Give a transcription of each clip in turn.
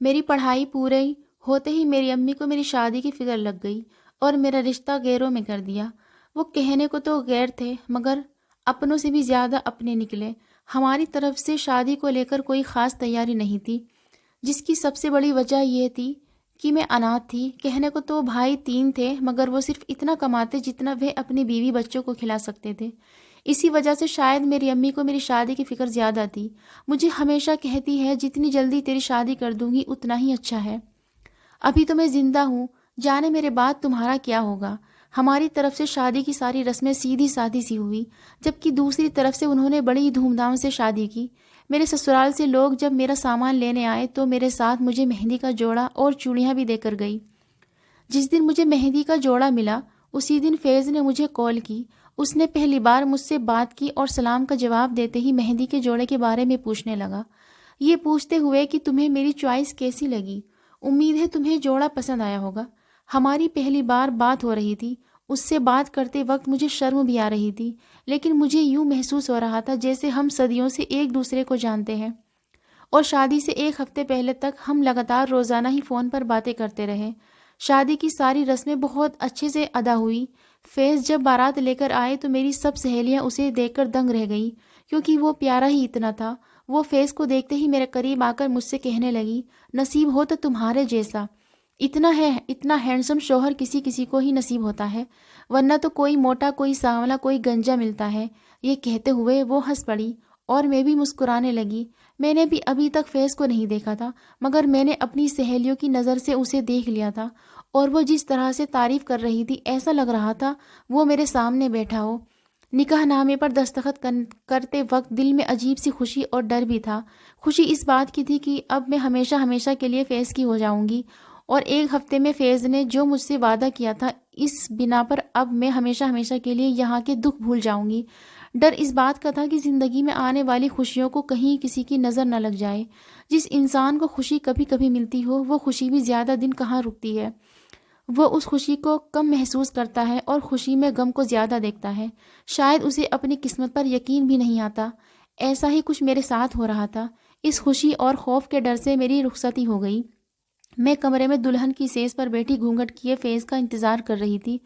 میری پڑھائی پوری ہوتے ہی میری امی کو میری شادی کی فکر لگ گئی اور میرا رشتہ غیروں میں کر دیا۔ وہ کہنے کو تو غیر تھے مگر اپنوں سے بھی زیادہ اپنے نکلے۔ ہماری طرف سے شادی کو لے کر کوئی خاص تیاری نہیں تھی، جس کی سب سے بڑی وجہ یہ تھی کہ میں اناتھ تھی۔ کہنے کو تو بھائی 3 تھے مگر وہ صرف اتنا کماتے جتنا وہ اپنی بیوی بچوں کو کھلا سکتے تھے۔ اسی وجہ سے شاید میری امی کو میری شادی کی فکر زیادہ تھی۔ مجھے ہمیشہ کہتی ہے جتنی جلدی تیری شادی کر دوں گی اتنا ہی اچھا ہے، ابھی تو میں زندہ ہوں، جانے میرے بعد تمہارا کیا ہوگا۔ ہماری طرف سے شادی کی ساری رسمیں سیدھی سادھی سی ہوئی، جبکہ دوسری طرف سے انہوں نے بڑی دھوم دھام سے شادی کی۔ میرے سسرال سے لوگ جب میرا سامان لینے آئے تو میرے ساتھ مجھے مہندی کا جوڑا اور چوڑیاں بھی دے کر گئی۔ جس دن مجھے مہندی کا جوڑا ملا اسی دن فیض نے مجھے کال کی۔ اس نے پہلی بار مجھ سے بات کی اور سلام کا جواب دیتے ہی مہندی کے جوڑے کے بارے میں پوچھنے لگا، یہ پوچھتے ہوئے کہ تمہیں میری چوائس کیسی لگی، امید ہے تمہیں جوڑا پسند آیا ہوگا۔ ہماری پہلی بار بات ہو رہی تھی، اس سے بات کرتے وقت مجھے شرم بھی آ رہی تھی، لیکن مجھے یوں محسوس ہو رہا تھا جیسے ہم صدیوں سے ایک دوسرے کو جانتے ہیں، اور شادی سے 1 ہفتے پہلے تک ہم لگاتار روزانہ ہی فون پر باتیں کرتے رہے۔ شادی کی ساری رسمیں بہت اچھے سے ادا ہوئی۔ فیض جب بارات لے کر آئے تو میری سب سہیلیاں اسے دیکھ کر دنگ رہ گئی، کیونکہ وہ پیارا ہی اتنا تھا۔ وہ فیض کو دیکھتے ہی میرے قریب آ کر مجھ سے کہنے لگی، نصیب ہو تو تمہارے جیسا، اتنا ہینڈسم شوہر کسی کسی کو ہی نصیب ہوتا ہے، ورنہ تو کوئی موٹا، کوئی سانولا، کوئی گنجا ملتا ہے۔ یہ کہتے ہوئے وہ ہنس پڑی اور میں بھی مسکرانے لگی۔ میں نے بھی ابھی تک فیض کو نہیں دیکھا تھا مگر میں نے اپنی سہیلیوں کی نظر سے اسے دیکھ لیا تھا، اور وہ جس طرح سے تعریف کر رہی تھی ایسا لگ رہا تھا وہ میرے سامنے بیٹھا ہو۔ نکاح نامے پر دستخط کرتے وقت دل میں عجیب سی خوشی اور ڈر بھی تھا۔ خوشی اس بات کی تھی کہ اب میں ہمیشہ ہمیشہ کے لیے فیض کی ہو جاؤں گی، اور 1 ہفتے میں فیض نے جو مجھ سے وعدہ کیا تھا اس بنا پر اب میں ہمیشہ ہمیشہ کے لیے یہاں کے دکھ بھول جاؤں گی۔ ڈر اس بات کا تھا کہ زندگی میں آنے والی خوشیوں کو کہیں کسی کی نظر نہ لگ جائے۔ جس انسان کو خوشی کبھی کبھی ملتی ہو وہ خوشی بھی زیادہ دن کہاں رکتی ہے، وہ اس خوشی کو کم محسوس کرتا ہے اور خوشی میں غم کو زیادہ دیکھتا ہے۔ شاید اسے اپنی قسمت پر یقین بھی نہیں آتا۔ ایسا ہی کچھ میرے ساتھ ہو رہا تھا۔ اس خوشی اور خوف کے ڈر سے میری رخصتی ہو گئی۔ میں کمرے میں دلہن کی سیز پر بیٹھی گھونگھٹ کیے فیض کا انتظار کر رہی تھی۔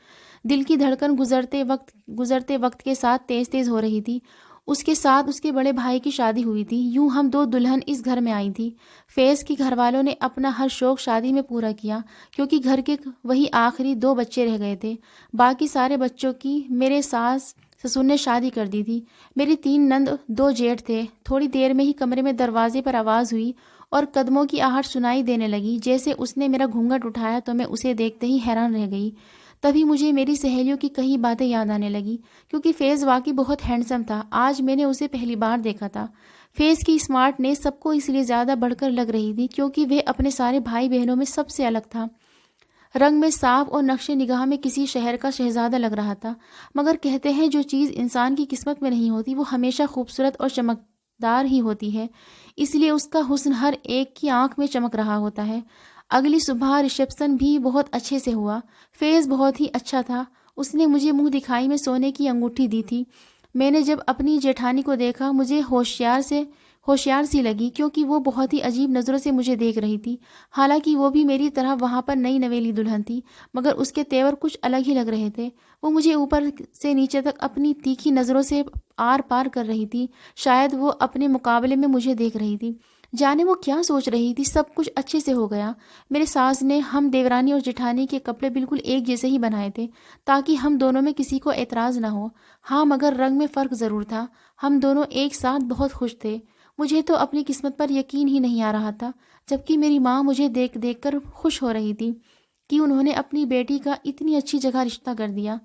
دل کی دھڑکن گزرتے وقت کے ساتھ تیز تیز ہو رہی تھی۔ اس کے ساتھ اس کے بڑے بھائی کی شادی ہوئی تھی۔ یوں ہم 2 دلہن اس گھر میں آئی تھی۔ فیض کے گھر والوں نے اپنا ہر شوق شادی میں پورا کیا، کیونکہ گھر کے وہی آخری 2 بچے رہ گئے تھے۔ باقی سارے بچوں کی میرے ساس سسر نے شادی کر دی تھی۔ میری 3 نند 2 جیٹھ تھے۔ تھوڑی دیر میں ہی کمرے میں دروازے پر آواز ہوئی اور قدموں کی آہٹ سنائی دینے لگی۔ جیسے اس نے میرا گھونگھٹ اٹھایا تو میں اسے دیکھتے ہی حیران رہ گئی۔ تبھی مجھے میری سہیلیوں کی کئی باتیں یاد آنے لگی، کیونکہ فیض واقعی بہت ہینڈسم تھا۔ آج میں نے اسے پہلی بار دیکھا تھا۔ فیض کی اسمارٹنیس سب کو اس لیے زیادہ بڑھ کر لگ رہی تھی کیونکہ وہ اپنے سارے بھائی بہنوں میں سب سے الگ تھا۔ رنگ میں صاف اور نقش نگاہ میں کسی شہر کا شہزادہ لگ رہا تھا۔ مگر کہتے ہیں جو چیز انسان کی قسمت میں نہیں ہوتی وہ ہمیشہ خوبصورت اور چمکدار ہی ہوتی ہے، اس لیے اس کا حسن ہر ایک کی آنکھ میں چمک رہا ہوتا ہے۔ اگلی صبح ریسپشن بھی بہت اچھے سے ہوا۔ فیض بہت ہی اچھا تھا۔ اس نے مجھے منہ دکھائی میں سونے کی انگوٹھی دی تھی۔ میں نے جب اپنی جیٹھانی کو دیکھا مجھے ہوشیار سی لگی، کیونکہ وہ بہت ہی عجیب نظروں سے مجھے دیکھ رہی تھی۔ حالانکہ وہ بھی میری طرح وہاں پر نئی نویلی دلہن تھی، مگر اس کے تیور کچھ الگ ہی لگ رہے تھے۔ وہ مجھے اوپر سے نیچے تک اپنی تیکھی نظروں سے آر پار کر رہی تھی۔ شاید وہ اپنے مقابلے میں مجھے دیکھ رہی تھی۔ جانے وہ کیا سوچ رہی تھی۔ سب کچھ اچھے سے ہو گیا۔ میرے ساس نے ہم دیورانی اور جٹھانی کے کپڑے بالکل ایک جیسے ہی بنائے تھے تاکہ ہم دونوں میں کسی کو اعتراض نہ ہو۔ ہاں مگر رنگ میں فرق ضرور تھا۔ ہم دونوں ایک ساتھ بہت خوش تھے۔ مجھے تو اپنی قسمت پر یقین ہی نہیں آ رہا تھا، جبکہ میری ماں مجھے دیکھ دیکھ کر خوش ہو رہی تھی کہ انہوں نے اپنی بیٹی کا اتنی اچھی جگہ رشتہ کر دیا۔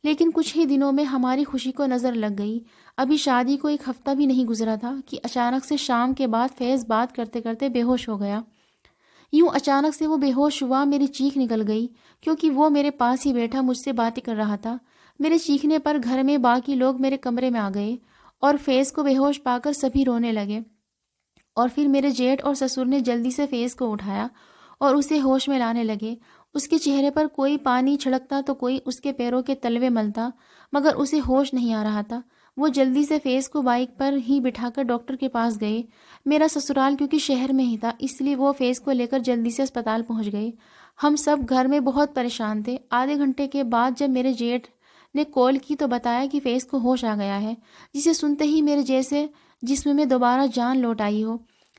لیکن کچھ ہی دنوں میں ہماری خوشی کو نظر لگ گئی۔ ابھی شادی کو 1 ہفتہ بھی نہیں گزرا تھا کہ اچانک سے شام کے بعد فیض بات کرتے کرتے بے ہوش ہو گیا۔ یوں اچانک سے وہ بے ہوش ہوا میری چیخ نکل گئی، کیونکہ وہ میرے پاس ہی بیٹھا مجھ سے باتیں کر رہا تھا۔ میرے چیخنے پر گھر میں باقی لوگ میرے کمرے میں آ گئے اور فیض کو بے ہوش پا کر سبھی رونے لگے، اور پھر میرے جیٹھ اور سسر نے جلدی سے فیض کو اٹھایا اور اسے ہوش میں لانے لگے۔ اس کے چہرے پر کوئی پانی چھڑکتا تو کوئی اس کے پیروں کے تلوے ملتا، مگر اسے ہوش نہیں آ رہا تھا۔ وہ جلدی سے فیض کو بائک پر ہی بٹھا کر ڈاکٹر کے پاس گئے۔ میرا سسرال کیونکہ شہر میں ہی تھا، اس لیے وہ فیض کو لے کر جلدی سے اسپتال پہنچ گئے۔ ہم سب گھر میں بہت پریشان تھے۔ آدھے گھنٹے کے بعد جب میرے جیٹھ نے کال کی تو بتایا کہ فیض کو ہوش آ گیا ہے، جسے سنتے ہی میرے جیسے جسم میں دوبارہ جان لوٹ آئی ہو۔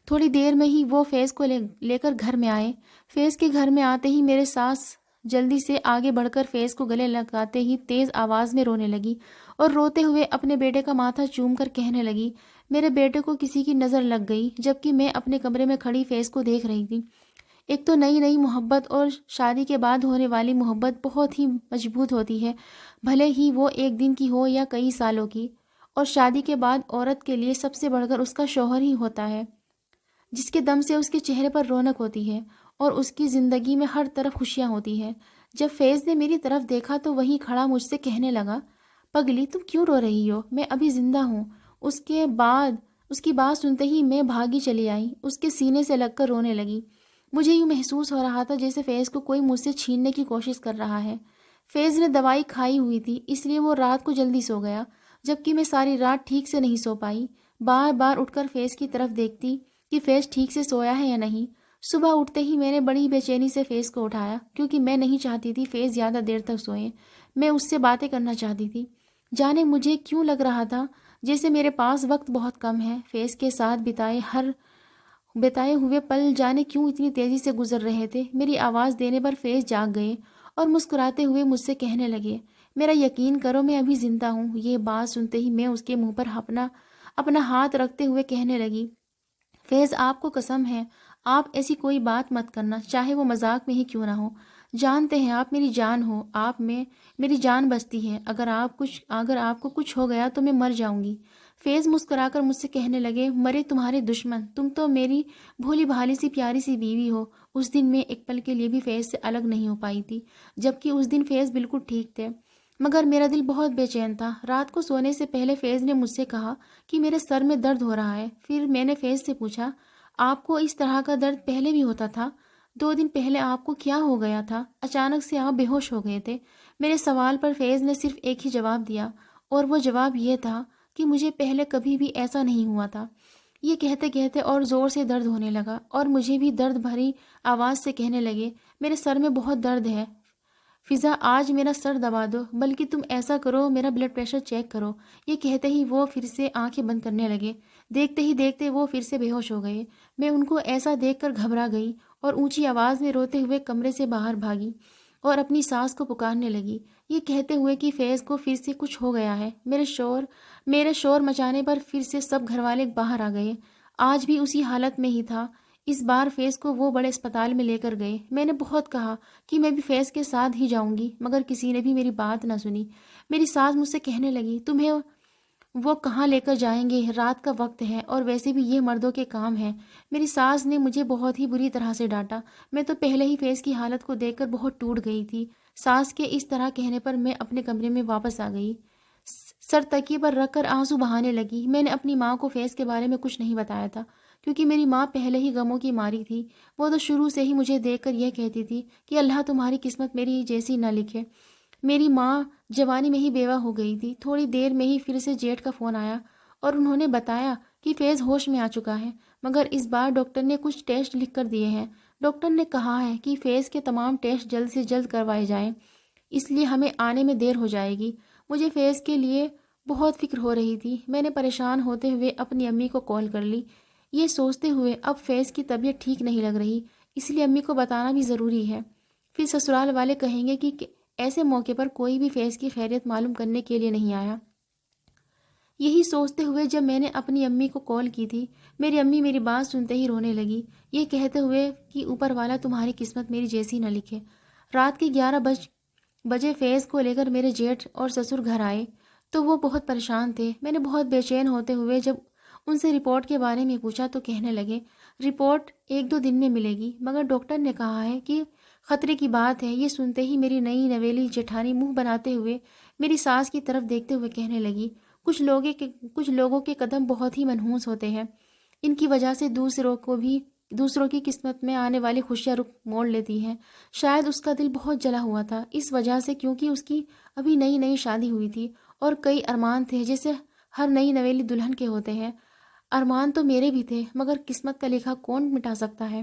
تھوڑی دیر میں ہی وہ فیض کو لے کر گھر میں آئے۔ فیض کے گھر میں آتے ہی میرے ساس جلدی سے آگے بڑھ کر فیض کو گلے لگاتے ہی تیز آواز میں رونے لگی اور روتے ہوئے اپنے بیٹے کا ماتھا چوم کر کہنے لگی، میرے بیٹے کو کسی کی نظر لگ گئی، جبکہ میں اپنے کمرے میں کھڑی فیض کو دیکھ رہی تھی۔ ایک تو نئی نئی محبت اور شادی کے بعد ہونے والی محبت بہت ہی مضبوط ہوتی ہے، بھلے ہی وہ ایک دن کی ہو یا کئی سالوں کی۔ اور شادی کے بعد عورت کے لیے سب سے بڑھ کر اس کا شوہر ہی ہوتا ہے، جس کے دم سے اس کے چہرے پر رونق ہوتی ہے اور اس کی زندگی میں ہر طرف خوشیاں ہوتی ہیں۔ جب فیض نے میری طرف دیکھا تو وہیں کھڑا مجھ سے کہنے لگا، پگلی تم کیوں رو رہی ہو؟ میں ابھی زندہ ہوں۔ اس کی بات سنتے ہی میں بھاگی چلی آئی، اس کے سینے سے لگ کر رونے لگی۔ مجھے یوں محسوس ہو رہا تھا جیسے فیض کو کوئی مجھ سے چھیننے کی کوشش کر رہا ہے۔ فیض نے دوائی کھائی ہوئی تھی، اس لیے وہ رات کو جلدی سو گیا، جبکہ میں ساری رات ٹھیک سے نہیں سو پائی۔ بار بار اٹھ کر فیض کی طرف دیکھتی کہ فیض ٹھیک سے سویا ہے یا نہیں۔ صبح اٹھتے ہی میں نے بڑی بے چینی سے فیض کو اٹھایا، کیونکہ میں نہیں چاہتی تھی فیض زیادہ دیر تک سوئے۔ میں اس سے باتیں کرنا چاہتی تھی۔ جانے مجھے کیوں لگ رہا تھا جیسے میرے پاس وقت بہت کم ہے۔ فیض کے ساتھ بتائے ہوئے پل جانے کیوں اتنی تیزی سے گزر رہے تھے۔ میری آواز دینے پر فیض جاگ گئے اور مسکراتے ہوئے مجھ سے کہنے لگے، میرا یقین کرو میں ابھی زندہ ہوں۔ یہ بات سنتے ہی میں اس کے منہ پر اپنا ہاتھ رکھتے ہوئے کہنے لگی، فیض آپ کو قسم ہے، آپ ایسی کوئی بات مت کرنا، چاہے وہ مذاق میں ہی کیوں نہ ہو۔ جانتے ہیں آپ میری جان ہو، آپ میں میری جان بستی ہے، اگر آپ کو کچھ ہو گیا تو میں مر جاؤں گی۔ فیض مسکرا کر مجھ سے کہنے لگے، مرے تمہارے دشمن، تم تو میری بھولی بھالی سی پیاری سی بیوی ہو۔ اس دن میں ایک پل کے لیے بھی فیض سے الگ نہیں ہو پائی تھی، جبکہ اس دن فیض بالکل ٹھیک تھے، مگر میرا دل بہت بے چین تھا۔ رات کو سونے سے پہلے فیض نے مجھ سے کہا کہ میرے سر میں درد ہو رہا ہے۔ پھر میں نے فیض سے پوچھا، آپ کو اس طرح کا درد پہلے بھی ہوتا تھا؟ 2 دن پہلے آپ کو کیا ہو گیا تھا؟ اچانک سے آپ بے ہوش ہو گئے تھے۔ میرے سوال پر فیض نے صرف ایک ہی جواب دیا، اور وہ جواب یہ تھا کہ مجھے پہلے کبھی بھی ایسا نہیں ہوا تھا۔ یہ کہتے کہتے اور زور سے درد ہونے لگا، اور مجھے بھی درد بھری آواز سے کہنے لگے، میرے سر میں بہت درد ہے فضا، آج میرا سر دبا دو، بلکہ تم ایسا کرو میرا بلڈ پریشر چیک کرو۔ یہ کہتے ہی وہ پھر سے آنکھیں بند کرنے لگے۔ دیکھتے ہی دیکھتے وہ پھر سے بے ہوش ہو گئے۔ میں ان کو ایسا دیکھ کر گھبرا گئی اور اونچی آواز میں روتے ہوئے کمرے سے باہر بھاگی اور اپنی ساس کو پکارنے لگی، یہ کہتے ہوئے کہ فیض کو پھر سے کچھ ہو گیا ہے۔ میرے شور مچانے پر پھر سے سب گھر والے باہر آ گئے۔ آج بھی اسی حالت میں ہی تھا۔ اس بار فیض کو وہ بڑے اسپتال میں لے کر گئے۔ میں نے بہت کہا کہ میں بھی فیض کے ساتھ ہی جاؤں گی، مگر کسی نے بھی میری بات نہ سنی۔ میری ساس مجھ سے کہنے لگی، تمہیں وہ کہاں لے کر جائیں گے، رات کا وقت ہے اور ویسے بھی یہ مردوں کے کام ہے۔ میری ساس نے مجھے بہت ہی بری طرح سے ڈانٹا۔ میں تو پہلے ہی فیض کی حالت کو دیکھ کر بہت ٹوٹ گئی تھی۔ ساس کے اس طرح کہنے پر میں اپنے کمرے میں واپس آ گئی، سر تکیے پر رکھ کر آنسو بہانے لگی۔ میں نے اپنی ماں کو فیض کے بارے میں کچھ نہیں بتایا تھا، کیونکہ میری ماں پہلے ہی غموں کی ماری تھی۔ وہ تو شروع سے ہی مجھے دیکھ کر یہ کہتی تھی کہ اللہ تمہاری قسمت میری جیسی نہ لکھے۔ میری ماں جوانی میں ہی بیوہ ہو گئی تھی۔ تھوڑی دیر میں ہی پھر سے جیٹھ کا فون آیا اور انہوں نے بتایا کہ فیض ہوش میں آ چکا ہے، مگر اس بار ڈاکٹر نے کچھ ٹیسٹ لکھ کر دیے ہیں۔ ڈاکٹر نے کہا ہے کہ فیض کے تمام ٹیسٹ جلد سے جلد کروائے جائیں، اس لیے ہمیں آنے میں دیر ہو جائے گی۔ مجھے فیض کے لیے بہت فکر ہو رہی تھی۔ میں نے پریشان ہوتے ہوئے اپنی امی کو کال کر لی، یہ سوچتے ہوئے اب فیض کی طبیعت ٹھیک نہیں لگ رہی، اس لیے امی کو بتانا بھی ضروری ہے، پھر سسرال والے کہیں گے کہ ایسے موقع پر کوئی بھی فیض کی خیریت معلوم کرنے کے لیے نہیں آیا۔ یہی سوچتے ہوئے جب میں نے اپنی امی کو کال کی تھی، میری امی میری بات سنتے ہی رونے لگی، یہ کہتے ہوئے کہ اوپر والا تمہاری قسمت میری جیسی نہ لکھے۔ رات کے 11 بجے فیض کو لے کر میرے جیٹھ اور سسر گھر آئے تو وہ بہت پریشان تھے۔ میں نے بہت بے چین ہوتے ہوئے جب ان سے رپورٹ کے بارے میں پوچھا تو کہنے لگے، رپورٹ 1-2 دن میں ملے گی، مگر ڈاکٹر نے کہا ہے کہ خطرے کی بات ہے۔ یہ سنتے ہی میری نئی نویلی جیٹھانی منہ بناتے ہوئے میری ساس کی طرف دیکھتے ہوئے کہنے لگی، کچھ لوگوں کے قدم بہت ہی منحوس ہوتے ہیں، ان کی وجہ سے دوسروں کی قسمت میں آنے والی خوشیاں رخ موڑ لیتی ہیں۔ شاید اس کا دل بہت جلا ہوا تھا اس وجہ سے، کیونکہ اس کی ابھی نئی شادی ہوئی تھی اور کئی ارمان تھے جیسے ہر نئی نویلی دلہن کے ہوتے ہیں۔ ارمان تو میرے بھی تھے، مگر قسمت کا لکھا کون مٹا سکتا ہے۔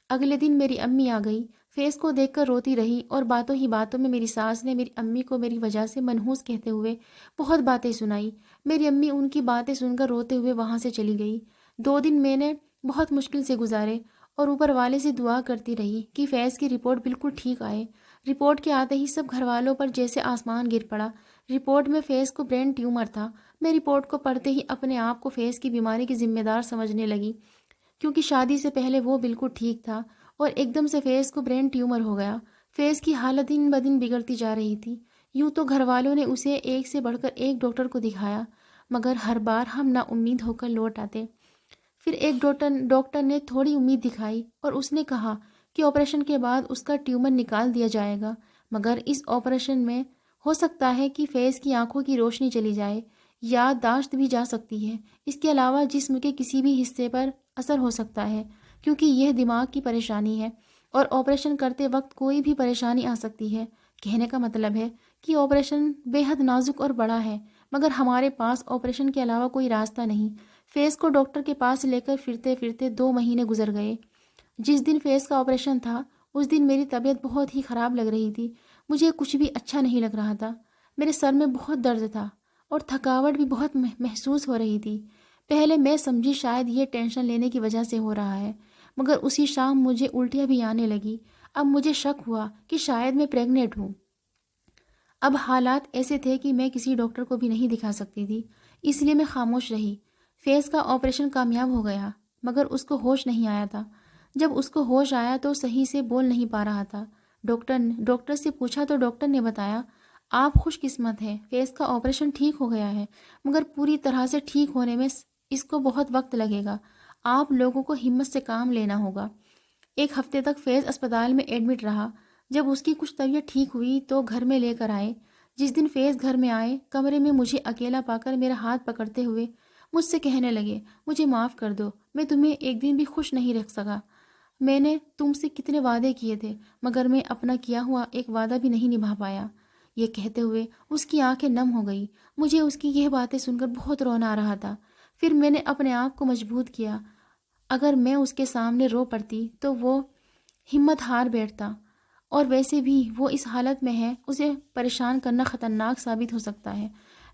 اگلے دن میری امی آ گئی، فیس کو دیکھ کر روتی رہی، اور باتوں ہی باتوں میں میری ساس نے میری امی کو میری وجہ سے منحوس کہتے ہوئے بہت باتیں سنائی۔ میری امی ان کی باتیں سن کر روتے ہوئے وہاں سے چلی گئی۔ 2 دن میں نے بہت مشکل سے گزارے اور اوپر والے سے دعا کرتی رہی کہ فیض کی رپورٹ بالکل ٹھیک آئے۔ رپورٹ کے آتے ہی سب گھر والوں پر جیسے آسمان گر پڑا۔ رپورٹ میں فیض کو برین ٹیومر تھا۔ میں رپورٹ کو پڑھتے ہی اپنے آپ کو فیض کی بیماری کی ذمہ دار سمجھنے لگی، کیونکہ شادی سے پہلے وہ بالکل ٹھیک تھا اور ایک دم سے فیض کو برین ٹیومر ہو گیا۔ فیض کی حالت دن بدن بگڑتی جا رہی تھی۔ یوں تو گھر والوں نے اسے ایک سے بڑھ کر ایک ڈاکٹر کو دکھایا، مگر ہر بار ہم نا امید ہو کر لوٹ آتے۔ پھر ایک ڈاکٹر نے تھوڑی امید دکھائی اور اس نے کہا کہ آپریشن کے بعد اس کا ٹیومر نکال دیا جائے گا، مگر اس آپریشن میں ہو سکتا ہے کہ فیض کی آنکھوں کی روشنی چلی جائے، یادداشت بھی جا سکتی ہے۔ اس کے علاوہ جسم کے کسی بھی حصے پر اثر ہو سکتا ہے، کیونکہ یہ دماغ کی پریشانی ہے اور آپریشن کرتے وقت کوئی بھی پریشانی آ سکتی ہے۔ کہنے کا مطلب ہے کہ آپریشن بے حد نازک اور بڑا ہے، مگر ہمارے پاس آپریشن کے علاوہ کوئی راستہ نہیں۔ فیض کو ڈاکٹر کے پاس لے کر پھرتے پھرتے 2 مہینے گزر گئے۔ جس دن فیض کا آپریشن تھا اس دن میری طبیعت بہت ہی خراب لگ رہی تھی۔ مجھے کچھ بھی اچھا نہیں لگ رہا تھا۔ میرے سر میں بہت درد تھا اور تھکاوٹ بھی بہت محسوس ہو رہی تھی۔ پہلے میں سمجھی شاید یہ ٹینشن لینے کی وجہ سے ہو رہا ہے، مگر اسی شام مجھے الٹیاں بھی آنے لگی۔ اب مجھے شک ہوا کہ شاید میں پریگننٹ ہوں۔ اب حالات ایسے تھے کہ میں کسی ڈاکٹر کو بھی نہیں دکھا سکتی تھی، اس لیے میں خاموش رہی۔ فیض کا آپریشن کامیاب ہو گیا، مگر اس کو ہوش نہیں آیا تھا۔ جب اس کو ہوش آیا تو صحیح سے بول نہیں پا رہا تھا۔ ڈاکٹر سے پوچھا تو ڈاکٹر نے بتایا، آپ خوش قسمت ہیں، فیض کا آپریشن ٹھیک ہو گیا ہے، مگر پوری طرح سے ٹھیک ہونے میں اس کو بہت وقت لگے گا۔ آپ لوگوں کو ہمت سے کام لینا ہوگا۔ 1 ہفتے تک فیض اسپتال میں ایڈمٹ رہا۔ جب اس کی کچھ طبیعت ٹھیک ہوئی تو گھر میں لے کر آئے۔ جس دن فیض گھر میں آئے، کمرے میں مجھے اکیلا پا کر میرا ہاتھ پکڑتے ہوئے مجھ سے کہنے لگے، مجھے معاف کر دو، میں تمہیں ایک دن بھی خوش نہیں رکھ سکا۔ میں نے تم سے کتنے وعدے کیے تھے، مگر میں اپنا کیا ہوا ایک وعدہ بھی نہیں نبھا پایا۔ یہ کہتے ہوئے اس کی آنکھیں نم ہو گئی۔ مجھے اس کی یہ باتیں سن کر بہت رونا آ رہا تھا۔ پھر میں نے اپنے آپ کو مضبوط کیا۔ اگر میں اس کے سامنے رو پڑتی تو وہ ہمت ہار بیٹھتا، اور ویسے بھی وہ اس حالت میں ہے، اسے پریشان کرنا خطرناک ثابت ہو سکتا ہے۔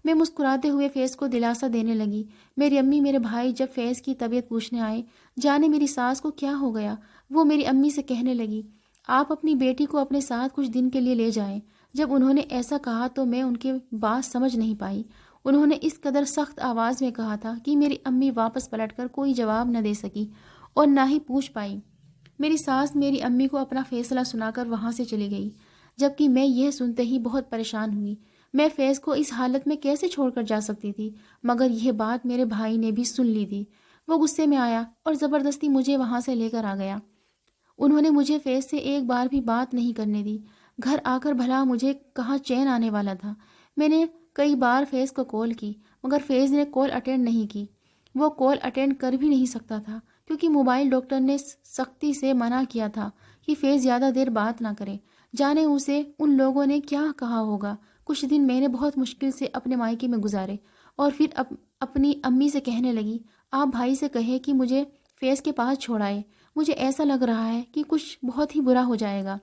میں مسکراتے ہوئے فیض کو دلاسا دینے لگی۔ میری امی میرے بھائی جب فیض کی طبیعت پوچھنے آئے، جانے میری ساس کو کیا ہو گیا، وہ میری امی سے کہنے لگی، آپ اپنی بیٹی کو اپنے ساتھ کچھ دن کے لیے لے جائیں۔ جب انہوں نے ایسا کہا تو میں ان کی بات سمجھ نہیں پائی۔ انہوں نے اس قدر سخت آواز میں کہا تھا کہ میری امی واپس پلٹ کر کوئی جواب نہ دے سکی اور نہ ہی پوچھ پائی۔ میری ساس میری امی کو اپنا فیصلہ سنا کر وہاں سے چلی گئی، جبکہ میں یہ سنتے ہی بہت پریشان ہوئی۔ میں فیض کو اس حالت میں کیسے چھوڑ کر جا سکتی تھی؟ مگر یہ بات میرے بھائی نے بھی سن لی تھی۔ وہ غصے میں آیا اور زبردستی مجھے وہاں سے لے کر آ گیا۔ انہوں نے مجھے فیض سے ایک بار بھی بات نہیں کرنے دی۔ گھر آ کر بھلا مجھے کہاں چین آنے والا تھا؟ میں نے کئی بار فیض کو کال کی، مگر فیض نے کال اٹینڈ نہیں کی۔ وہ کال اٹینڈ کر بھی نہیں سکتا تھا، کیونکہ موبائل ڈاکٹر نے سختی سے منع کیا تھا کہ فیض زیادہ دیر بات نہ کرے۔ جانے اسے ان لوگوں نے کیا کہا ہوگا۔ کچھ دن میں نے بہت مشکل سے اپنے مائکے میں گزارے، اور پھر اپنی امی سے کہنے لگی، آپ بھائی سے کہے کہ مجھے فیض کے پاس چھوڑائے، مجھے ایسا لگ رہا ہے کہ کچھ بہت ہی برا ہو جائے گا۔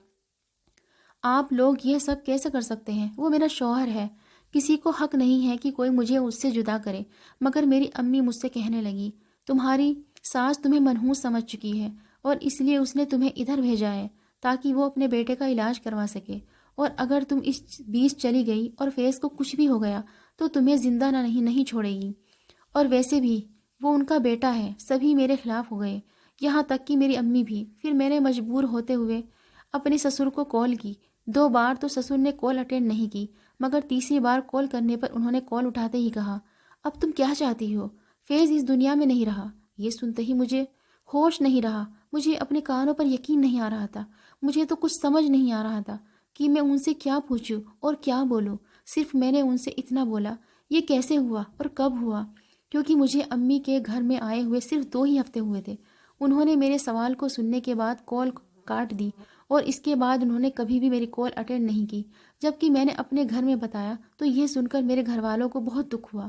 آپ لوگ یہ سب کیسے کر سکتے ہیں؟ وہ میرا شوہر ہے، کسی کو حق نہیں ہے کہ کوئی مجھے اس سے جدا کرے۔ مگر میری امی مجھ سے کہنے لگی، تمہاری ساس تمہیں منحوس سمجھ چکی ہے اور اس لیے اس نے تمہیں ادھر بھیجا ہے تاکہ وہ اپنے بیٹے کا علاج کروا سکے، اور اگر تم اس بیچ چلی گئی اور فیض کو کچھ بھی ہو گیا تو تمہیں زندہ نہیں چھوڑے گی، اور ویسے بھی وہ ان کا بیٹا ہے۔ سبھی میرے خلاف ہو گئے، یہاں تک کہ میری امی بھی۔ پھر میں نے مجبور ہوتے ہوئے اپنے سسر کو کال کی۔ 2 بار تو سسر نے کال اٹینڈ نہیں کی، مگر تیسری بار کال کرنے پر انہوں نے کال اٹھاتے ہی کہا، اب تم کیا چاہتی ہو؟ فیض اس دنیا میں نہیں رہا۔ یہ سنتے ہی مجھے ہوش نہیں رہا، مجھے اپنے کانوں پر یقین نہیں آ رہا تھا۔ مجھے تو کچھ سمجھ نہیں آ رہا تھا کہ میں ان سے کیا پوچھوں اور کیا بولوں۔ صرف میں نے ان سے اتنا بولا، یہ کیسے ہوا اور کب ہوا؟ کیونکہ مجھے امی کے گھر میں آئے ہوئے صرف 2 ہی ہفتے ہوئے تھے۔ انہوں نے میرے سوال کو سننے کے بعد کال کاٹ دی، اور اس کے بعد انہوں نے کبھی بھی میری کال اٹینڈ نہیں کی۔ جبکہ میں نے اپنے گھر میں بتایا تو یہ سن کر میرے گھر والوں کو بہت دکھ ہوا۔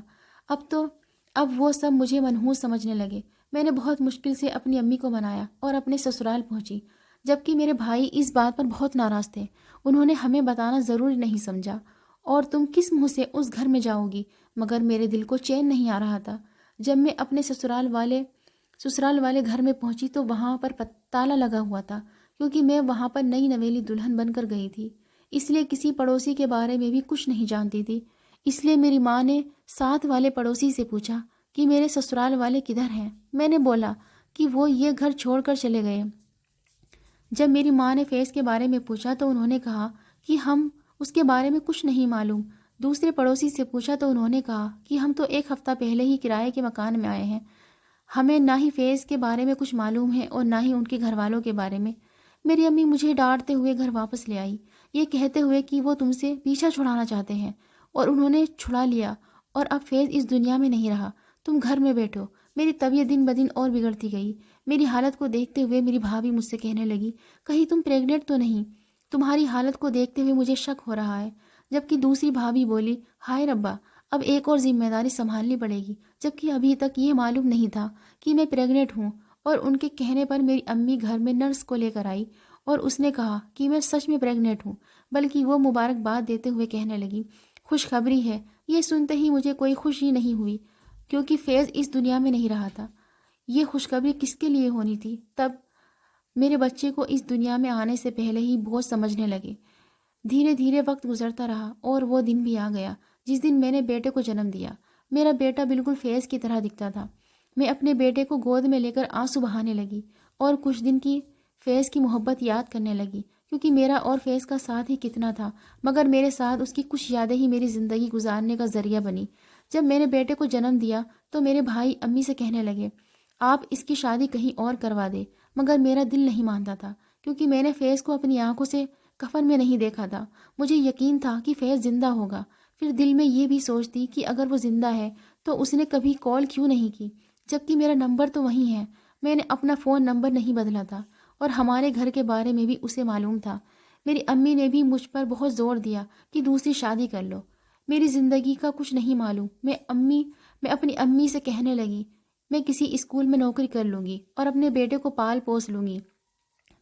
اب وہ سب مجھے منحوس سمجھنے لگے۔ میں نے بہت مشکل سے اپنی امی کو منایا اور اپنے سسرال پہنچی، جبکہ میرے بھائی اس بات پر بہت ناراض تھے۔ انہوں نے ہمیں بتانا ضروری نہیں سمجھا، اور تم کس منہ سے اس گھر میں جاؤ گی؟ مگر میرے دل کو چین نہیں آ رہا تھا۔ جب میں اپنے سسرال والے گھر میں پہنچی تو وہاں پر تالا لگا ہوا تھا، کیونکہ میں وہاں پر نئی نویلی دلہن بن کر گئی تھی، اس لیے کسی پڑوسی کے بارے میں بھی کچھ نہیں جانتی تھی۔ اس لیے میری ماں نے ساتھ والے پڑوسی سے پوچھا کہ میرے سسرال والے کدھر ہیں؟ میں نے بولا کہ وہ یہ گھر چھوڑ کر چلے گئے۔ جب میری ماں نے فیض کے بارے میں پوچھا تو انہوں نے کہا کہ ہم اس کے بارے میں کچھ نہیں معلوم۔ دوسرے پڑوسی سے پوچھا تو انہوں نے کہا کہ ہم تو 1 ہفتہ پہلے ہی کرائے کے مکان میں آئے ہیں، ہمیں نہ ہی فیض کے بارے میں کچھ معلوم ہے اور نہ ہی ان کے گھر والوں کے بارے میں۔ میری امی مجھے ڈانٹتے ہوئے گھر واپس لے آئی، یہ کہتے ہوئے کہ وہ تم سے پیچھا چھڑانا چاہتے ہیں، اور انہوں نے چھڑا لیا، اور اب فیض اس دنیا میں نہیں رہا، تم گھر میں بیٹھو۔ میری طبیعت دن بدن اور بگڑتی گئی۔ میری حالت کو دیکھتے ہوئے میری بھابھی مجھ سے کہنے لگی، کہیں تم پریگننٹ تو نہیں؟ تمہاری حالت کو دیکھتے ہوئے مجھے شک ہو رہا ہے۔ جبکہ دوسری بھابھی بولی، ہائے ربا، اب ایک اور ذمہ داری سنبھالنی پڑے گی، جبکہ ابھی تک یہ معلوم نہیں تھا کہ میں پریگننٹ ہوں۔ اور ان کے کہنے پر میری امی گھر میں نرس کو لے کر آئی اور اس نے کہا کہ میں سچ میں پریگننٹ ہوں، بلکہ وہ مبارکباد دیتے ہوئے کہنے لگی، خوشخبری ہے۔ یہ سنتے ہی مجھے کوئی خوشی نہیں ہوئی، کیونکہ فیض اس دنیا میں نہیں رہا تھا۔ یہ خوشخبری کس کے لیے ہونی تھی؟ تب میرے بچے کو اس دنیا میں آنے سے پہلے ہی بہت سمجھنے لگے۔ دھیرے دھیرے وقت گزرتا رہا اور وہ دن بھی آ گیا جس دن میں نے بیٹے کو جنم دیا۔ میرا بیٹا بالکل فیض کی طرح دکھتا تھا۔ میں اپنے بیٹے کو گود میں لے کر آنسو بہانے لگی اور کچھ دن کی فیض کی محبت یاد کرنے لگی، کیونکہ میرا اور فیض کا ساتھ ہی کتنا تھا، مگر میرے ساتھ اس کی کچھ یادیں ہی میری زندگی گزارنے کا ذریعہ بنی۔ جب میں نے بیٹے کو جنم دیا تو میرے بھائی امی سے کہنے لگے، آپ اس کی شادی کہیں اور کروا دے، مگر میرا دل نہیں مانتا تھا، کیونکہ میں نے فیض کو اپنی آنکھوں سے کفن میں نہیں دیکھا تھا۔ مجھے یقین تھا کہ فیض زندہ ہوگا۔ پھر دل میں یہ بھی سوچتی کہ اگر وہ زندہ ہے تو اس نے کبھی کال کیوں نہیں کی، جبکہ میرا نمبر تو وہی ہے۔ میں نے اپنا فون نمبر نہیں بدلا تھا اور ہمارے گھر کے بارے میں بھی اسے معلوم تھا۔ میری امی نے بھی مجھ پر بہت زور دیا کہ دوسری شادی کر لو۔ میری زندگی کا کچھ نہیں معلوم۔ میں اپنی امی سے کہنے لگی، میں کسی اسکول میں نوکری کر لوں گی اور اپنے بیٹے کو پال پوس لوں گی۔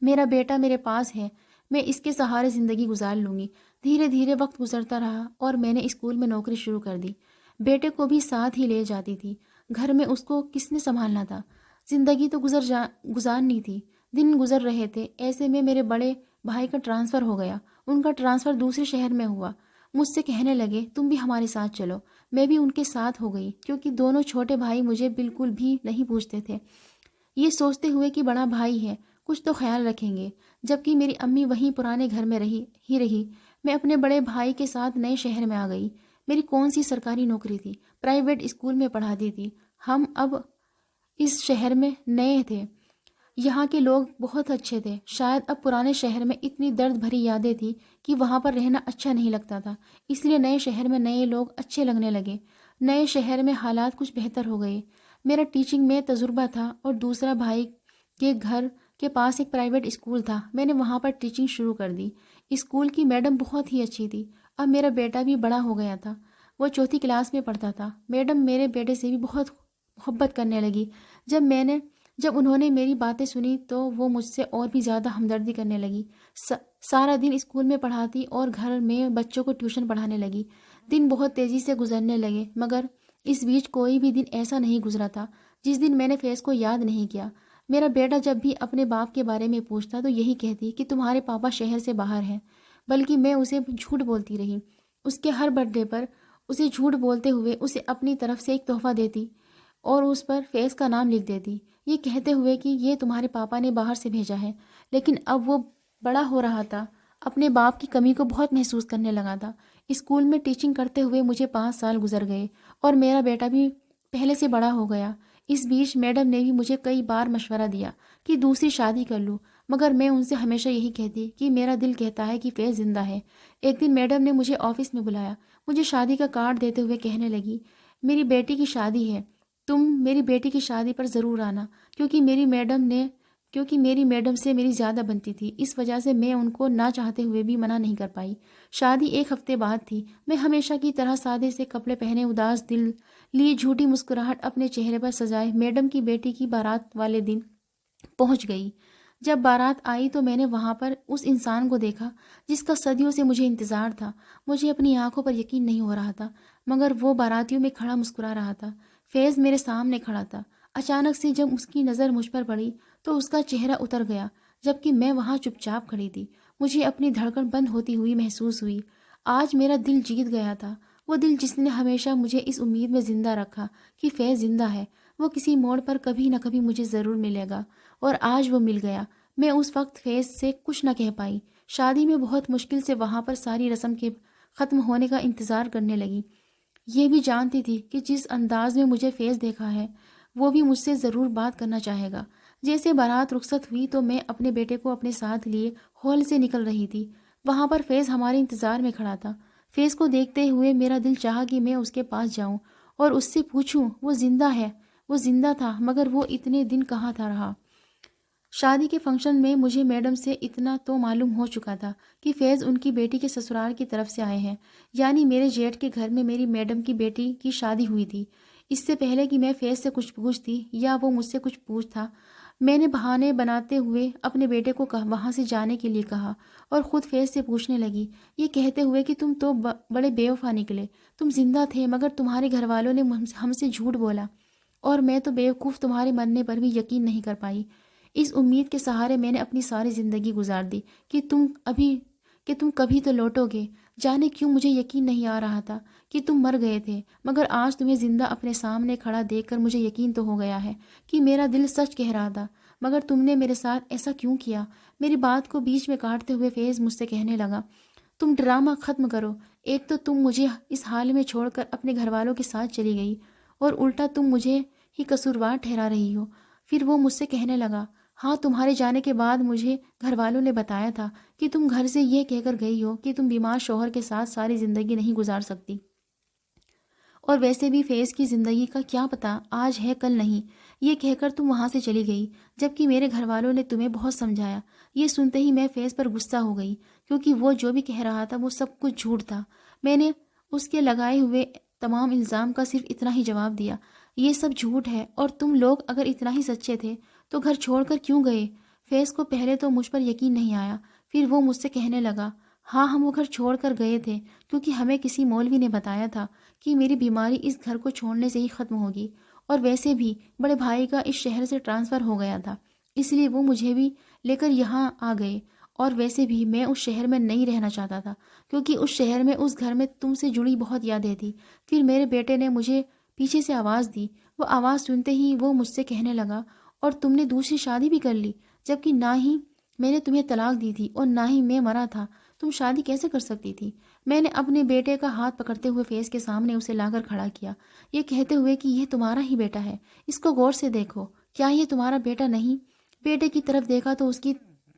میرا بیٹا میرے پاس ہے، میں اس کے سہارے زندگی گزار لوں گی۔ دھیرے دھیرے وقت گزرتا رہا اور میں نے اسکول میں نوکری شروع کر دی۔ بیٹے کو بھی ساتھ ہی لے جاتی تھی۔ گھر میں اس کو کس نے سنبھالنا تھا؟ زندگی تو گزارنی تھی۔ دن گزر رہے تھے، ایسے میں میرے بڑے بھائی کا ٹرانسفر ہو گیا۔ ان کا ٹرانسفر دوسرے شہر میں ہوا۔ مجھ سے کہنے لگے، تم بھی ہمارے ساتھ چلو۔ میں بھی ان کے ساتھ ہو گئی، کیونکہ دونوں چھوٹے بھائی مجھے بالکل بھی نہیں پوچھتے تھے، یہ سوچتے ہوئے کہ بڑا بھائی ہے، کچھ تو خیال رکھیں گے۔ جبکہ میری امی وہیں پرانے گھر میں رہی۔ میں اپنے بڑے بھائی کے ساتھ نئے شہر میں آ گئی۔ میری کون سی سرکاری نوکری تھی؟ پرائیویٹ اسکول میں پڑھاتی تھی۔ ہم اب اس شہر میں نئے تھے، یہاں کے لوگ بہت اچھے تھے۔ شاید اب پرانے شہر میں اتنی درد بھری یادیں تھیں کہ وہاں پر رہنا اچھا نہیں لگتا تھا، اس لیے نئے شہر میں نئے لوگ اچھے لگنے لگے۔ نئے شہر میں حالات کچھ بہتر ہو گئے۔ میرا ٹیچنگ میں تجربہ تھا اور دوسرا بھائی کے گھر کے پاس ایک پرائیویٹ اسکول تھا، میں نے وہاں پر ٹیچنگ شروع کر دی۔ اسکول کی میڈم بہت ہی اچھی تھی۔ اب میرا بیٹا بھی بڑا ہو گیا تھا، وہ 4تھی کلاس میں پڑھتا تھا۔ میڈم میرے بیٹے سے بھی بہت محبت کرنے لگی۔ جب انہوں نے میری باتیں سنی تو وہ مجھ سے اور بھی زیادہ ہمدردی کرنے لگی۔ سارا دن اسکول میں پڑھاتی اور گھر میں بچوں کو ٹیوشن پڑھانے لگی۔ دن بہت تیزی سے گزرنے لگے، مگر اس بیچ کوئی بھی دن ایسا نہیں گزرا تھا جس دن میں نے فیض کو یاد نہیں کیا۔ میرا بیٹا جب بھی اپنے باپ کے بارے میں پوچھتا تو یہی کہتی کہ تمہارے پاپا شہر سے باہر ہیں، بلکہ میں اسے جھوٹ بولتی رہی۔ اس کے ہر برتھ ڈے پر اسے جھوٹ بولتے ہوئے اسے اپنی طرف سے ایک تحفہ دیتی اور اس پر فیض کا نام لکھ دیتی، یہ کہتے ہوئے کہ یہ تمہارے پاپا نے باہر سے بھیجا ہے۔ لیکن اب وہ بڑا ہو رہا تھا، اپنے باپ کی کمی کو بہت محسوس کرنے لگا تھا۔ اسکول میں ٹیچنگ کرتے ہوئے مجھے 5 سال گزر گئے اور میرا بیٹا بھی پہلے سے بڑا ہو گیا۔ اس بیچ میڈم نے بھی مجھے کئی بار مشورہ دیا کہ دوسری شادی کر لوں، مگر میں ان سے ہمیشہ یہی کہتی کہ میرا دل کہتا ہے کہ فیض زندہ ہے۔ ایک دن میڈم نے مجھے آفس میں بلایا، مجھے شادی کا کارڈ دیتے ہوئے کہنے لگی، میری بیٹی کی شادی ہے، تم میری بیٹی کی شادی پر ضرور آنا، کیونکہ میری میڈم نے کیونکہ میری میڈم سے میری زیادہ بنتی تھی، اس وجہ سے میں ان کو نہ چاہتے ہوئے بھی منع نہیں کر پائی۔ شادی 1 ہفتے بعد تھی۔ میں ہمیشہ کی طرح سادے سے کپڑے پہنے، اداس دل لیے جھوٹی مسکراہٹ اپنے چہرے پر سجائے میڈم کی بیٹی کی بارات والے دن پہنچ گئی۔ جب بارات آئی تو میں نے وہاں پر اس انسان کو دیکھا جس کا صدیوں سے مجھے انتظار تھا۔ مجھے اپنی آنکھوں پر یقین نہیں ہو رہا تھا، مگر وہ باراتیوں میں کھڑا مسکرا رہا تھا۔ فیض میرے سامنے کھڑا تھا۔ اچانک سے جب اس کی نظر مجھ پر پڑی تو اس کا چہرہ اتر گیا، جبکہ میں وہاں چپ چاپ کھڑی تھی۔ مجھے اپنی دھڑکن بند ہوتی ہوئی محسوس ہوئی۔ آج میرا دل جیت گیا تھا، وہ دل جس نے ہمیشہ مجھے اس امید میں زندہ رکھا کہ فیض زندہ ہے، وہ کسی موڑ پر کبھی نہ کبھی مجھے ضرور ملے گا، اور آج وہ مل گیا۔ میں اس وقت فیض سے کچھ نہ کہہ پائی۔ شادی میں بہت مشکل سے وہاں پر ساری رسم کے ختم ہونے کا انتظار کرنے لگی، یہ بھی جانتی تھی کہ جس انداز میں مجھے فیض دیکھا ہے وہ بھی مجھ سے ضرور بات کرنا چاہے گا۔ جیسے بارات رخصت ہوئی تو میں اپنے بیٹے کو اپنے ساتھ لیے ہال سے نکل رہی تھی۔ وہاں پر فیض ہمارے انتظار میں کھڑا تھا۔ فیض کو دیکھتے ہوئے میرا دل چاہا کہ میں اس کے پاس جاؤں اور اس سے پوچھوں وہ زندہ ہے۔ وہ زندہ تھا، مگر وہ اتنے دن کہاں تھا رہا۔ شادی کے فنکشن میں مجھے میڈم سے اتنا تو معلوم ہو چکا تھا کہ فیض ان کی بیٹی کے سسرال کی طرف سے آئے ہیں، یعنی میرے جیٹھ کے گھر میں میری میڈم کی بیٹی کی شادی ہوئی تھی۔ اس سے پہلے کہ میں فیض سے کچھ پوچھتی یا وہ مجھ سے کچھ پوچھتا، میں نے بہانے بناتے ہوئے اپنے بیٹے کو وہاں سے جانے کے لیے کہا اور خود فیض سے پوچھنے لگی، یہ کہتے ہوئے کہ تم تو بڑے بے وفا نکلے، تم زندہ تھے مگر تمہارے گھر والوں نے ہم سے جھوٹ بولا، اور میں تو بیوقوف تمہارے مرنے پر بھی یقین نہیں کر پائی۔ اس امید کے سہارے میں نے اپنی ساری زندگی گزار دی کہ تم کبھی تو لوٹو گے۔ جانے کیوں مجھے یقین نہیں آ رہا تھا کہ تم مر گئے تھے، مگر آج تمہیں زندہ اپنے سامنے کھڑا دیکھ کر مجھے یقین تو ہو گیا ہے کہ میرا دل سچ کہہ رہا تھا۔ مگر تم نے میرے ساتھ ایسا کیوں کیا؟ میری بات کو بیچ میں کاٹتے ہوئے فیض مجھ سے کہنے لگا، تم ڈرامہ ختم کرو۔ ایک تو تم مجھے اس حال میں چھوڑ کر اپنے گھر والوں کے ساتھ چلی گئی، اور الٹا تم مجھے ہی قصوروار ٹھہرا رہی ہو۔ پھر وہ مجھ سے کہنے لگا، ہاں تمہارے جانے کے بعد مجھے گھر والوں نے بتایا تھا کہ تم گھر سے یہ کہہ کر گئی ہو کہ تم بیمار شوہر کے ساتھ ساری زندگی نہیں گزار سکتی، اور ویسے بھی فیض کی زندگی کا کیا پتہ، آج ہے کل نہیں، یہ کہہ کر تم وہاں سے چلی گئی، جبکہ میرے گھر والوں نے تمہیں بہت سمجھایا۔ یہ سنتے ہی میں فیض پر غصہ ہو گئی، کیونکہ وہ جو بھی کہہ رہا تھا وہ سب کچھ جھوٹ تھا۔ میں نے اس کے لگائے ہوئے تمام الزام کا صرف اتنا ہی جواب دیا، یہ سب جھوٹ ہے، اور تم لوگ اگر اتنا ہی سچے تھے تو گھر چھوڑ کر کیوں گئے؟ فیض کو پہلے تو مجھ پر یقین نہیں آیا، پھر وہ مجھ سے کہنے لگا، ہاں ہم وہ گھر چھوڑ کر گئے تھے کیونکہ ہمیں کسی مولوی نے بتایا تھا کہ میری بیماری اس گھر کو چھوڑنے سے ہی ختم ہوگی، اور ویسے بھی بڑے بھائی کا اس شہر سے ٹرانسفر ہو گیا تھا، اس لیے وہ مجھے بھی لے کر یہاں آ گئے، اور ویسے بھی میں اس شہر میں نہیں رہنا چاہتا تھا کیونکہ اس شہر میں اس گھر میں تم سے جڑی بہت یادیں تھیں۔ پھر میرے بیٹے نے مجھے پیچھے سے آواز دی، وہ آواز سنتے ہی وہ مجھ سے کہنے لگا، اور تم نے دوسری شادی بھی کر لی، جبکہ نہ ہی میں نے تمہیں طلاق دی تھی اور نہ ہی میں مرا تھا، تم شادی کیسے کر سکتی تھی؟ میں نے اپنے بیٹے کا ہاتھ پکڑتے ہوئے فیض کے سامنے اسے لا کر کھڑا کیا، یہ کہتے ہوئے کہ یہ تمہارا ہی بیٹا ہے، اس کو غور سے دیکھو، کیا یہ تمہارا بیٹا نہیں؟ بیٹے کی طرف دیکھا تو اس کی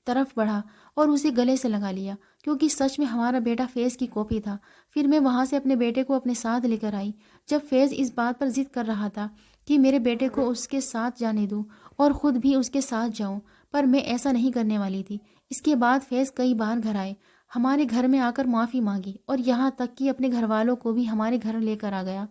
طرف بڑھا اور اسے گلے سے لگا لیا، کیونکہ سچ میں ہمارا بیٹا فیض کی کاپی تھا۔ پھر میں وہاں سے اپنے بیٹے کو اپنے ساتھ لے کر آئی۔ جب فیض اس بات پر ضد کر رہا تھا کہ میرے بیٹے کو اس کے ساتھ جانے دوں اور خود بھی اس کے ساتھ جاؤں، پر میں ایسا نہیں کرنے والی تھی۔ اس کے بعد فیض کئی بار گھر آئے، ہمارے گھر میں آ کر معافی مانگی، اور یہاں تک کہ اپنے گھر والوں کو بھی ہمارے گھر لے کر آ گیا،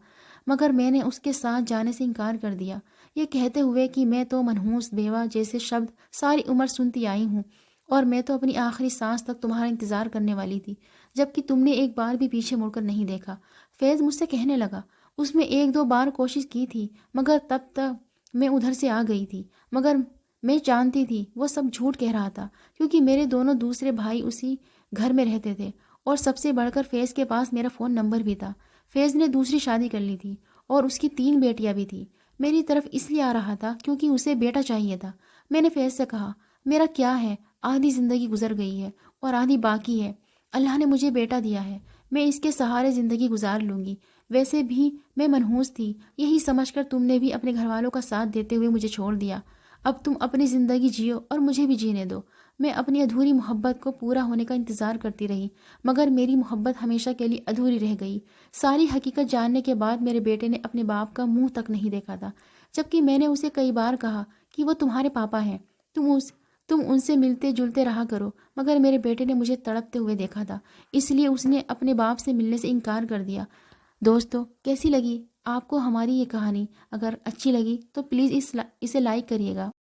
مگر میں نے اس کے ساتھ جانے سے انکار کر دیا، یہ کہتے ہوئے کہ میں تو منحوس بیوہ جیسے شبد ساری عمر سنتی آئی ہوں، اور میں تو اپنی آخری سانس تک تمہارا انتظار کرنے والی تھی، جبکہ تم نے ایک بار بھی پیچھے مڑ کر نہیں دیکھا۔ فیض مجھ سے کہنے لگا، اس میں 1-2 بار کوشش کی تھی، مگر تب تک میں ادھر سے آ گئی تھی، مگر میں جانتی تھی وہ سب جھوٹ کہہ رہا تھا، کیونکہ میرے دونوں دوسرے بھائی اسی گھر میں رہتے تھے، اور سب سے بڑھ کر فیض کے پاس میرا فون نمبر بھی تھا۔ فیض نے دوسری شادی کر لی تھی اور اس کی 3 بیٹیاں بھی تھیں۔ میری طرف اس لیے آ رہا تھا کیونکہ اسے بیٹا چاہیے تھا۔ میں نے فیض سے کہا، میرا کیا ہے، آدھی زندگی گزر گئی ہے اور آدھی باقی ہے، اللہ نے مجھے بیٹا دیا ہے، میں اس کے سہارے زندگی گزار لوں گی۔ ویسے بھی میں منحوس تھی، یہی سمجھ کر تم نے بھی اپنے گھر والوں کا ساتھ دیتے ہوئے مجھے چھوڑ دیا۔ اب تم اپنی زندگی جیو اور مجھے بھی جینے دو۔ میں اپنی ادھوری محبت کو پورا ہونے کا انتظار کرتی رہی، مگر میری محبت ہمیشہ کے لیے ادھوری رہ گئی۔ ساری حقیقت جاننے کے بعد میرے بیٹے نے اپنے باپ کا منہ تک نہیں دیکھا تھا، جبکہ میں نے اسے کئی بار کہا کہ وہ تمہارے پاپا ہیں، تم ان سے ملتے جلتے رہا کرو، مگر میرے بیٹے نے مجھے تڑپتے ہوئے دیکھا تھا، اس لیے اس نے اپنے باپ سے ملنے سے انکار کر دیا۔ دوستو، کیسی لگی آپ کو ہماری یہ کہانی؟ اگر اچھی لگی تو پلیز اسے لائک کریے گا۔